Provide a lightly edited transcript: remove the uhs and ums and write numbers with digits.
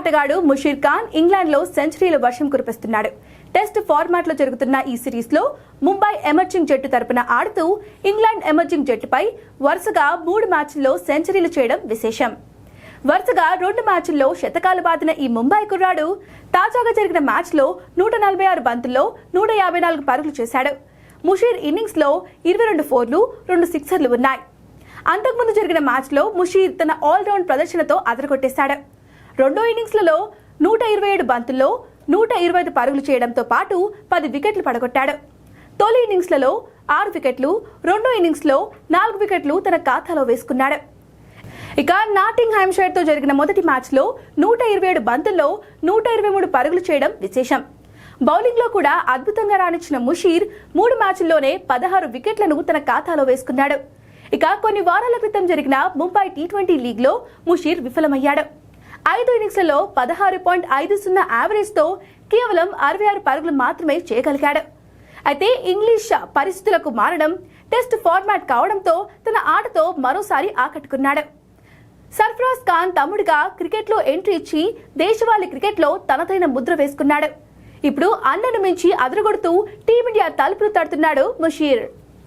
ఆటగాడు ముషీర్ ఖాన్ ఇంగ్లాండ్లో సెంచరీల వర్షం కురిపిస్తున్నాడు. టెస్ట్ ఫార్మాట్లో జరుగుతున్న ఈ సిరీస్లో ముంబై ఎమర్జింగ్ జట్టు తరపున ఆడుతూ ఇంగ్లాండ్ ఎమర్జింగ్ జట్టుపై వరుసగా 3 మ్యాచ్ల్లో సెంచరీలు చేయడం విశేషం. వరుసగా 2 మ్యాచ్ల్లో శతకాలు బాదిన ఈ ముంబై కుర్రాడు తాజాగా జరిగిన మ్యాచ్లో 146 బంతుల్లో 154 పరుగులు చేశాడు. ముషీర్ ఇన్నింగ్స్లో 22 ఫోర్లు 2 సిక్సర్లు ఉన్నాయి. అంతకుముందు జరిగిన మ్యాచ్లో ముషీర్ తన ఆల్రౌండ్ ప్రదర్శనతో అదరగొట్టేశాడు. రెండో ఇన్నింగ్స్లలో 127 బంతుల్లో 125 పరుగులు చేయడంతో పాటు 10 వికెట్లు పడగొట్టాడు. తొలి ఇన్నింగ్స్లలో 6 వికెట్లు, రెండో ఇన్నింగ్స్లో 4 వికెట్లు తన ఖాతాలో వేసుకున్నాడు. ఇక నాటింగ్హామ్షైర్తో జరిగిన మొదటి మ్యాచ్లో 127 బంతుల్లో 123 పరుగులు చేయడం విశేషం. బౌలింగ్లో కూడా అద్భుతంగా రాణించిన ముషీర్ 3 మ్యాచ్ల్లోనే 16 వికెట్లను తన ఖాతాలో వేసుకున్నాడు. ఇక కొన్ని వారాల క్రితం జరిగిన ముంబై టీ20 లీగ్లో ముషీర్ విఫలమయ్యాడు. 5 ఇన్నింగ్స్లలో 16.50 యావరేజ్తో కేవలం 66 పరుగులు మాత్రమే చేయగలిగాడు. అయితే ఇంగ్లీష్ పరిస్థితులకు మారడం, టెస్ట్ ఫార్మాట్ కావడంతో తన ఆటతో మరోసారి ఆకట్టుకున్నాడు. సర్ఫరాజ్ ఖాన్ తమ్ముడిగా క్రికెట్లో ఎంట్రీ ఇచ్చి దేశవాళీ క్రికెట్లో తనదైన ముద్ర వేసుకున్నాడు. ఇప్పుడు అన్నను మించి అదరగొడుతూ టీమిండియా తలుపులు తడుతున్నాడు ముషీర్.